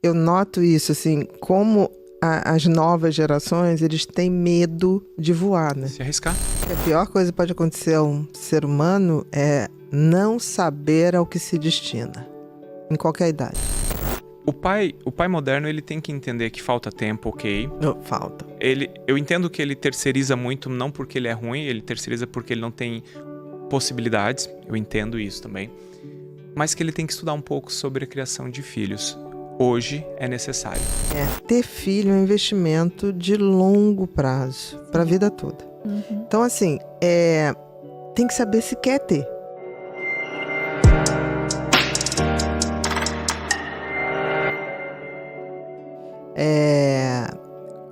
eu noto isso, assim, como as novas gerações, eles têm medo de voar, né? Se arriscar. A pior coisa que pode acontecer a um ser humano é não saber ao que se destina, em qualquer idade. O pai moderno, ele tem que entender que falta tempo, ok. Falta. Eu entendo que ele terceiriza muito, não porque ele é ruim, ele terceiriza porque ele não tem possibilidades. Eu entendo isso também. Mas que ele tem que estudar um pouco sobre a criação de filhos. Hoje é necessário. Ter filho é um investimento de longo prazo, para a vida toda. Uhum. Então, assim, tem que saber se quer ter.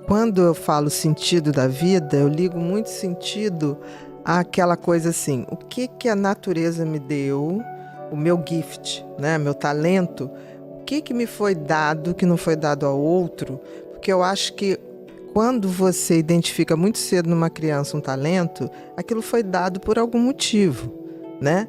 Quando eu falo sentido da vida, eu ligo muito sentido àquela coisa assim, o que a natureza me deu, o meu gift, né, meu talento, o que me foi dado que não foi dado ao outro, porque eu acho que quando você identifica muito cedo numa criança um talento, aquilo foi dado por algum motivo, né?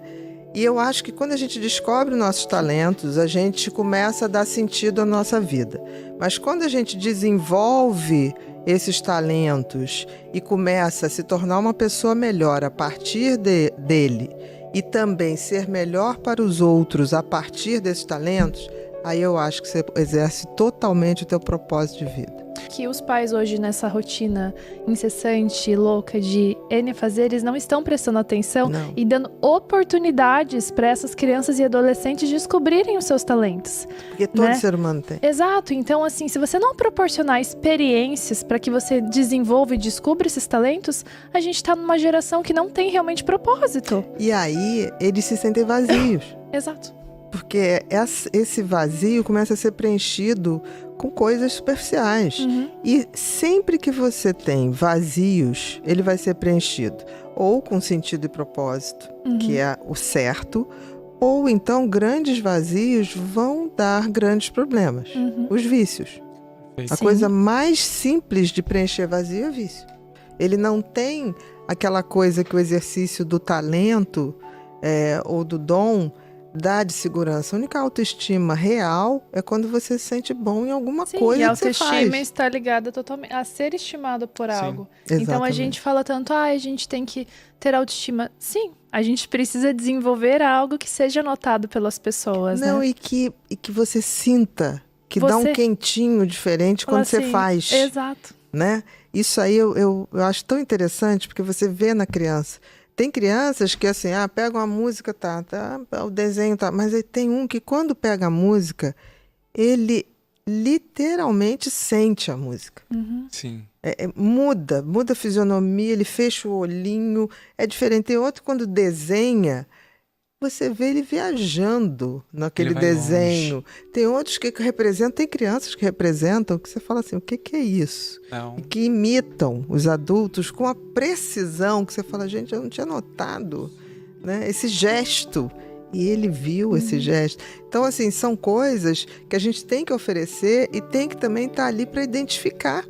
E eu acho que quando a gente descobre nossos talentos, a gente começa a dar sentido à nossa vida. Mas quando a gente desenvolve esses talentos e começa a se tornar uma pessoa melhor a partir dele e também ser melhor para os outros a partir desses talentos, aí eu acho que você exerce totalmente o teu propósito de vida. Que os pais hoje, nessa rotina incessante, louca de N fazeres, não estão prestando atenção e dando oportunidades para essas crianças e adolescentes descobrirem os seus talentos. Porque todo ser humano tem. Exato. Então, assim, se você não proporcionar experiências para que você desenvolva e descubra esses talentos, a gente está numa geração que não tem realmente propósito. E aí, eles se sentem vazios. Exato. Porque esse vazio começa a ser preenchido com coisas superficiais. Uhum. E sempre que você tem vazios, ele vai ser preenchido ou com sentido e propósito, que é o certo, ou então grandes vazios vão dar grandes problemas, os vícios. A coisa mais simples de preencher vazio é vício. Ele não tem aquela coisa que o exercício do talento ou do dom dá de segurança. A única autoestima real é quando você se sente bom em alguma coisa que você faz. E a autoestima está ligada totalmente a ser estimado por algo. Exatamente. Então a gente fala tanto, a gente tem que ter autoestima. Sim, a gente precisa desenvolver algo que seja notado pelas pessoas. Não, né? e que você sinta, que dá um quentinho diferente quando você faz. Exato. Né? Isso aí eu acho tão interessante, porque você vê na criança. Tem crianças que assim, pega uma música, o desenho, mas aí tem um que quando pega a música, ele literalmente sente a música. Sim. Muda a fisionomia, ele fecha o olhinho, é diferente. Tem outro quando desenha, você vê ele viajando naquele desenho. Longe. Tem outros que representam, tem crianças que representam, que você fala assim, o que é isso? Não. E que imitam os adultos com a precisão, que você fala, gente, eu não tinha notado, né? Esse gesto. E ele viu esse gesto. Então, assim, são coisas que a gente tem que oferecer e tem que também estar ali para identificar.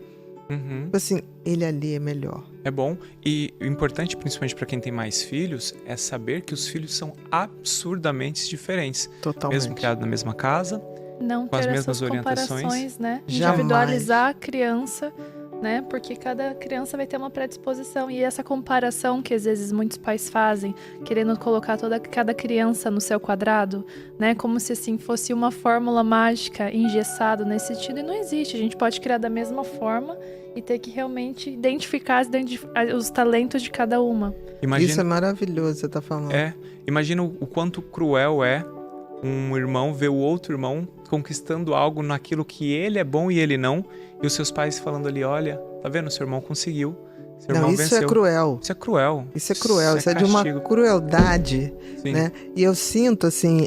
Assim, ele ali é melhor. É bom. E o importante, principalmente para quem tem mais filhos, é saber que os filhos são absurdamente diferentes. Totalmente. Mesmo criados na mesma casa, não com as mesmas orientações. Né? Jamais. Individualizar a criança, né? Porque cada criança vai ter uma predisposição. E essa comparação que às vezes muitos pais fazem, querendo colocar cada criança no seu quadrado, né? Como se assim fosse uma fórmula mágica engessada nesse sentido. E não existe. A gente pode criar da mesma forma e ter que realmente identificar os talentos de cada uma. Isso é maravilhoso, você tá falando. Imagina o quanto cruel é um irmão ver o outro irmão conquistando algo naquilo que ele é bom e ele não, e os seus pais falando ali, olha, tá vendo, seu irmão conseguiu, seu irmão venceu. Isso é cruel. Isso é cruel. Isso é de uma crueldade, né? E eu sinto, assim,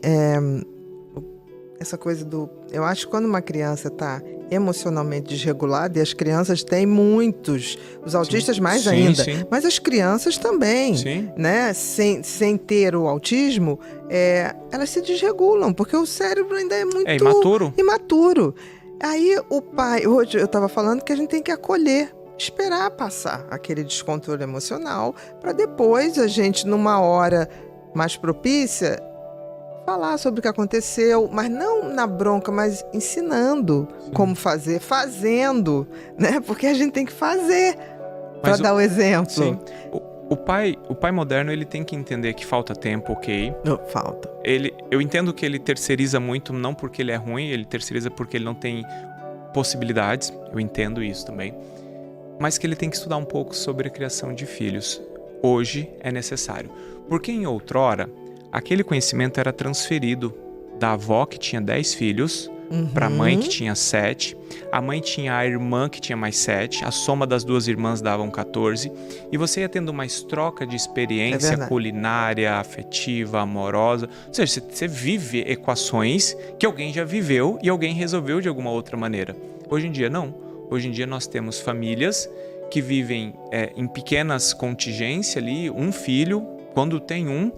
essa coisa eu acho que quando uma criança tá emocionalmente desregulada, e as crianças têm muitos, os autistas mais ainda, mas as crianças também, né? Sem ter o autismo, elas se desregulam, porque o cérebro ainda é muito imaturo. Aí o pai, hoje eu estava falando que a gente tem que acolher, esperar passar aquele descontrole emocional, para depois a gente, numa hora mais propícia, falar sobre o que aconteceu, mas não na bronca, mas ensinando como fazer, fazendo, né? Porque a gente tem que fazer para dar o exemplo. Sim. O pai moderno, ele tem que entender que falta tempo, ok? Não, falta. Eu entendo que ele terceiriza muito, não porque ele é ruim, ele terceiriza porque ele não tem possibilidades, eu entendo isso também. Mas que ele tem que estudar um pouco sobre a criação de filhos. Hoje é necessário. Porque em outrora, aquele conhecimento era transferido da avó que tinha 10 filhos para a mãe que tinha 7. A mãe tinha a irmã que tinha mais 7. A soma das duas irmãs davam 14. E você ia tendo mais troca de experiência culinária, afetiva, amorosa. Ou seja, você vive equações que alguém já viveu e alguém resolveu de alguma outra maneira. Hoje em dia, não. Hoje em dia nós temos famílias que vivem em pequenas contingências ali, um filho, quando tem um.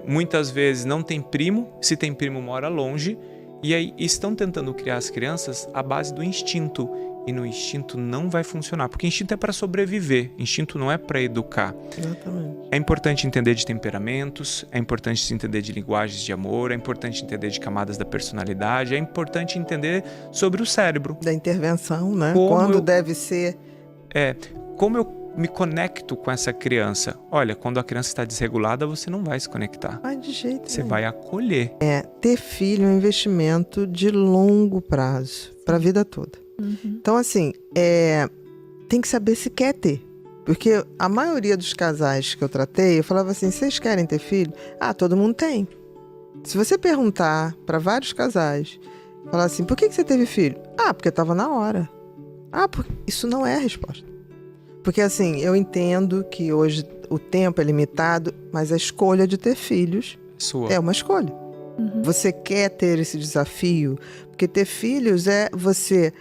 Muitas vezes não tem primo, se tem primo mora longe. E aí estão tentando criar as crianças à base do instinto. E no instinto não vai funcionar, porque instinto é para sobreviver, instinto não é para educar. Exatamente. É importante entender de temperamentos, é importante entender de linguagens de amor, é importante entender de camadas da personalidade, é importante entender sobre o cérebro. Da intervenção, né? Quando deve ser. Como eu me conecto com essa criança. Olha, quando a criança está desregulada, você não vai se conectar. Mas de jeito nenhum. Você vai acolher. Ter filho é um investimento de longo prazo, para a vida toda. Então, assim, tem que saber se quer ter. Porque a maioria dos casais que eu tratei, eu falava assim, vocês querem ter filho? Todo mundo tem. Se você perguntar para vários casais, falar assim, por que você teve filho? Porque estava na hora. Isso não é a resposta. Porque, assim, eu entendo que hoje o tempo é limitado, mas a escolha de ter filhos é uma escolha. Você quer ter esse desafio, porque ter filhos é você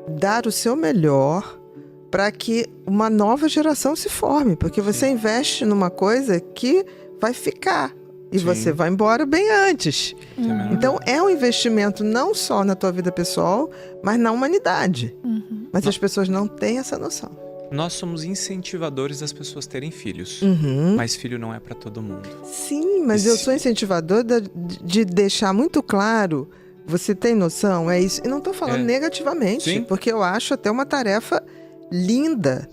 dar o seu melhor para que uma nova geração se forme, porque você investe numa coisa que vai ficar e você vai embora bem antes. Então é um investimento não só na tua vida pessoal, mas na humanidade. Mas as pessoas não têm essa noção. Nós somos incentivadores das pessoas terem filhos, mas filho não é para todo mundo. Sim, mas eu sou incentivador de deixar muito claro. Você tem noção? É isso. E não estou falando negativamente, porque eu acho até uma tarefa linda.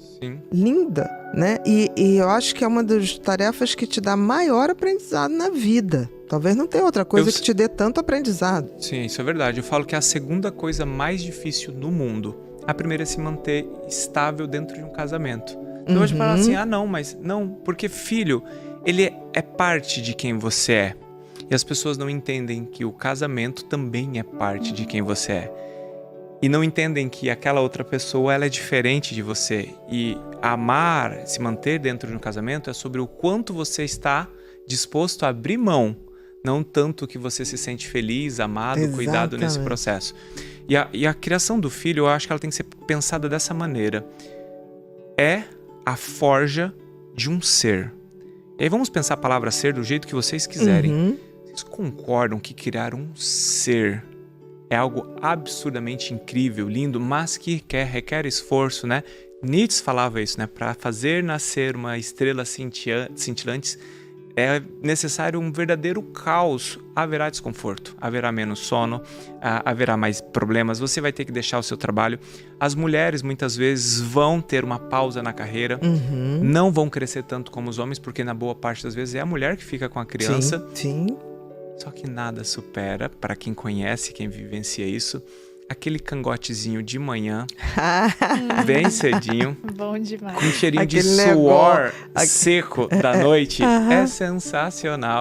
Linda, né? E eu acho que é uma das tarefas que te dá maior aprendizado na vida. Talvez não tenha outra coisa que te dê tanto aprendizado. Sim, isso é verdade. Eu falo que é a segunda coisa mais difícil no mundo. A primeira é se manter estável dentro de um casamento. Então a gente fala assim, não, mas não, porque filho, ele é parte de quem você é. E as pessoas não entendem que o casamento também é parte de quem você é. E não entendem que aquela outra pessoa, ela é diferente de você. E amar, se manter dentro de um casamento é sobre o quanto você está disposto a abrir mão. Não tanto que você se sente feliz, amado, cuidado nesse processo. E a criação do filho, eu acho que ela tem que ser pensada dessa maneira. É a forja de um ser. E aí vamos pensar a palavra ser do jeito que vocês quiserem. Vocês concordam que criar um ser é algo absurdamente incrível, lindo, mas que requer esforço, né? Nietzsche falava isso, né? Para fazer nascer uma estrela cintilante, é necessário um verdadeiro caos. Haverá desconforto, haverá menos sono, haverá mais problemas, você vai ter que deixar o seu trabalho. As mulheres muitas vezes vão ter uma pausa na carreira, não vão crescer tanto como os homens, porque na boa parte das vezes é a mulher que fica com a criança. Sim. Só que nada supera, para quem conhece, quem vivencia isso, aquele cangotezinho de manhã, bem cedinho, bom demais. com um cheirinho de suor seco da noite, é sensacional.